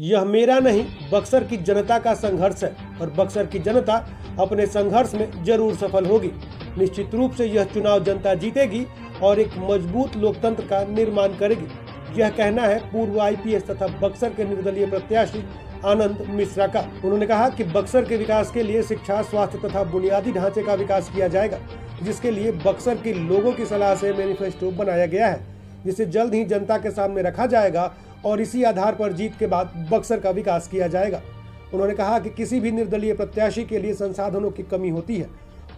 यह मेरा नहीं, बक्सर की जनता का संघर्ष है और बक्सर की जनता अपने संघर्ष में जरूर सफल होगी। निश्चित रूप से यह चुनाव जनता जीतेगी और एक मजबूत लोकतंत्र का निर्माण करेगी। यह कहना है पूर्व आईपीएस तथा बक्सर के निर्दलीय प्रत्याशी आनंद मिश्रा का। उन्होंने कहा कि बक्सर के विकास के लिए शिक्षा, स्वास्थ्य तथा बुनियादी ढांचे का विकास किया जाएगा, जिसके लिए बक्सर के लोगों की सलाह से मैनिफेस्टो बनाया गया है, जिसे जल्द ही जनता के सामने रखा जाएगा और इसी आधार पर जीत के बाद बक्सर का विकास किया जाएगा। उन्होंने कहा कि किसी भी निर्दलीय प्रत्याशी के लिए संसाधनों की कमी होती है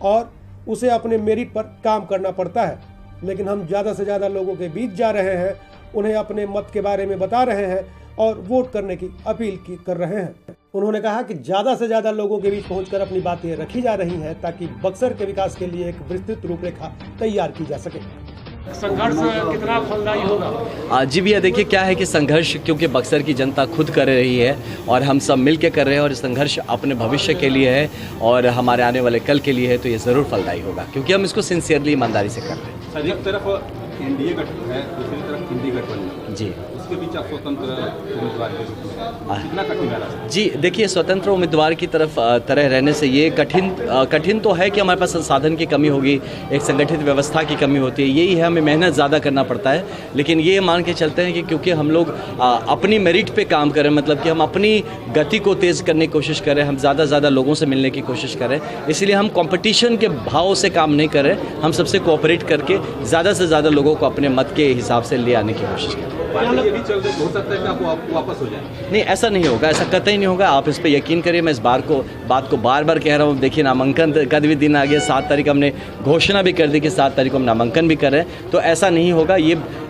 और उसे अपने मेरिट पर काम करना पड़ता है, लेकिन हम ज़्यादा से ज़्यादा लोगों के बीच जा रहे हैं, उन्हें अपने मत के बारे में बता रहे हैं और वोट करने की अपील कर रहे हैं। उन्होंने कहा कि ज़्यादा से ज़्यादा लोगों के बीच पहुंचकर अपनी बातें रखी जा रही हैं ताकि बक्सर के विकास के लिए एक विस्तृत रूपरेखा तैयार की जा सके। संघर्ष कितना फलदायी होगा? जी भैया, देखिए क्या है कि संघर्ष क्योंकि बक्सर की जनता खुद कर रही है और हम सब मिल के कर रहे हैं और संघर्ष अपने भविष्य के लिए है और हमारे आने वाले कल के लिए है, तो ये ज़रूर फलदायी होगा क्योंकि हम इसको सिंसियरली, ईमानदारी से कर रहे हैं। एक तरफ एनडीए गठबंधन है, दूसरी तरफ हिंदी गठबंधन जी, उसके बीच आप स्वतंत्र उम्मीदवार के रूप में कितना कठिन है? जी देखिए, स्वतंत्र उम्मीदवार की तरह रहने से ये कठिन तो है कि हमारे पास संसाधन की कमी होगी, एक संगठित व्यवस्था की कमी होती है, यही है, हमें मेहनत ज़्यादा करना पड़ता है। लेकिन ये मान के चलते हैं कि क्योंकि हम लोग अपनी मेरिट पे काम करें, मतलब कि हम अपनी गति को तेज़ करने की कोशिश करें, हम ज़्यादा से ज़्यादा लोगों से मिलने की कोशिश करें, इसलिए हम कंपटीशन के भाव से काम नहीं करें, हम सबसे कोऑपरेट करके ज़्यादा से ज़्यादा लोगों को अपने मत के हिसाब से ले आने की कोशिश करें। ये भी चल रही, हो सकता है कि आप वापस हो जाए? नहीं, ऐसा नहीं होगा, ऐसा कतई नहीं होगा, आप इस पर यकीन करिए। मैं इस बात को बार बार कह रहा हूँ। देखिए, नामांकन का भी दिन आ गया, 7 तारीख हमने घोषणा भी कर दी कि 7 तारीख को हम नामांकन भी कर रहे हैं, तो ऐसा नहीं होगा।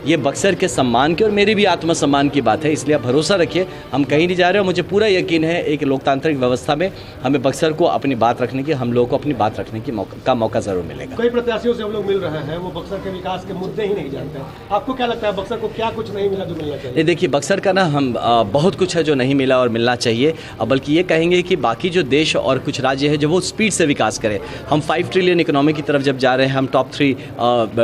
ये बक्सर के सम्मान की और मेरी भी आत्मसम्मान की बात है, इसलिए आप भरोसा रखिए, हम कहीं नहीं जा रहे हैं। मुझे पूरा यकीन है एक लोकतांत्रिक व्यवस्था में हमें बक्सर को अपनी बात रखने की, हम लोगों को अपनी बात रखने की मौका जरूर मिलेगा। कई प्रत्याशियों से हम लोग मिल रहे हैं, वो बक्सर के विकास के मुद्दे ही नहीं जानते हैं। आपको क्या लगता है, बक्सर को क्या कुछ नहीं मिला जो मिलना चाहिए? देखिए, बक्सर का ना हम बहुत कुछ है जो नहीं मिला और मिलना चाहिए, बल्कि ये कहेंगे कि बाकी जो देश और कुछ राज्य है जो वो स्पीड से विकास करें। हम 5 ट्रिलियन इकोनॉमी की तरफ जब जा रहे हैं, हम टॉप 3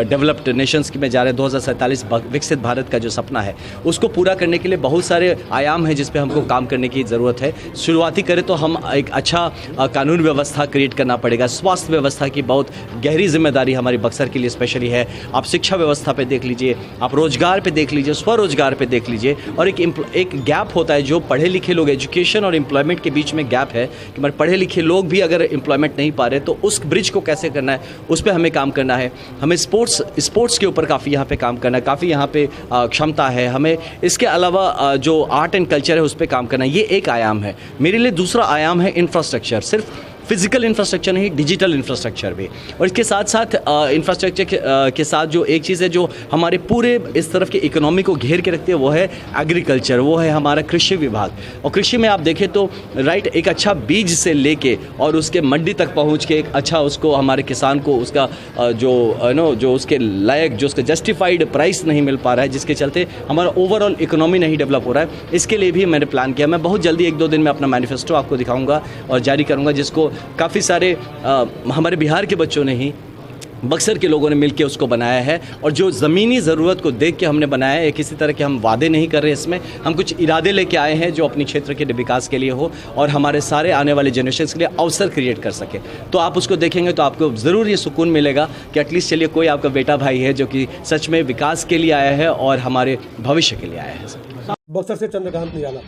डेवलप्ड नेशंस में जा रहे हैं, 2047 विकसित भारत का जो सपना है उसको पूरा करने के लिए बहुत सारे आयाम हैं जिस पे हमको काम करने की ज़रूरत है। शुरुआती करें तो हम एक अच्छा कानून व्यवस्था क्रिएट करना पड़ेगा, स्वास्थ्य व्यवस्था की बहुत गहरी जिम्मेदारी हमारी बक्सर के लिए स्पेशली है। आप शिक्षा व्यवस्था पे देख लीजिए, आप रोजगार पे देख लीजिए, स्वरोजगार पे देख लीजिए, और एक गैप होता है जो पढ़े लिखे लोग, एजुकेशन और एम्प्लॉयमेंट के बीच में गैप है कि हमारे पढ़े लिखे लोग भी अगर एम्प्लॉयमेंट नहीं पा रहे तो उस ब्रिज को कैसे करना है, उस पर हमें काम करना है। हमें स्पोर्ट्स के ऊपर काफ़ी यहाँ पे काम करना है, काफ़ी यहाँ पे क्षमता है हमें। इसके अलावा जो आर्ट एंड कल्चर है उस पर काम करना है, ये एक आयाम है। मेरे लिए दूसरा आयाम है इंफ्रास्ट्रक्चर, सिर्फ फिजिकल इंफ्रास्ट्रक्चर नहीं, डिजिटल इंफ्रास्ट्रक्चर भी। और इसके साथ साथ इंफ्रास्ट्रक्चर के साथ जो एक चीज़ है जो हमारे पूरे इस तरफ की इकोनॉमी को घेर के रखती है वो है एग्रीकल्चर, वो है हमारा कृषि विभाग। और कृषि में आप देखें तो राइट, एक अच्छा बीज से लेके और उसके मंडी तक पहुंच के एक अच्छा उसको हमारे किसान को उसका जो उसके लायक, जो उसका जस्टिफाइड प्राइस नहीं मिल पा रहा है, जिसके चलते हमारा ओवरऑल इकोनॉमी नहीं डेवलप हो रहा है। इसके लिए भी मैंने प्लान किया। मैं बहुत जल्दी 1-2 दिन में अपना मैनिफेस्टो आपको दिखाऊंगा और जारी करूंगा, जिसको काफ़ी सारे हमारे बिहार के बच्चों ने ही, बक्सर के लोगों ने मिलकर उसको बनाया है। और जो ज़मीनी ज़रूरत को देख के हमने बनाया है, किसी तरह के हम वादे नहीं कर रहे, इसमें हम कुछ इरादे लेके आए हैं जो अपनी क्षेत्र के विकास के लिए हो और हमारे सारे आने वाले जनरेशन के लिए अवसर क्रिएट कर सके। तो आप उसको देखेंगे तो आपको ज़रूर ये सुकून मिलेगा कि एटलीस्ट चलिए कोई आपका बेटा भाई है जो कि सच में विकास के लिए आया है और हमारे भविष्य के लिए आया है। बक्सर से चंद्रकांत निराला।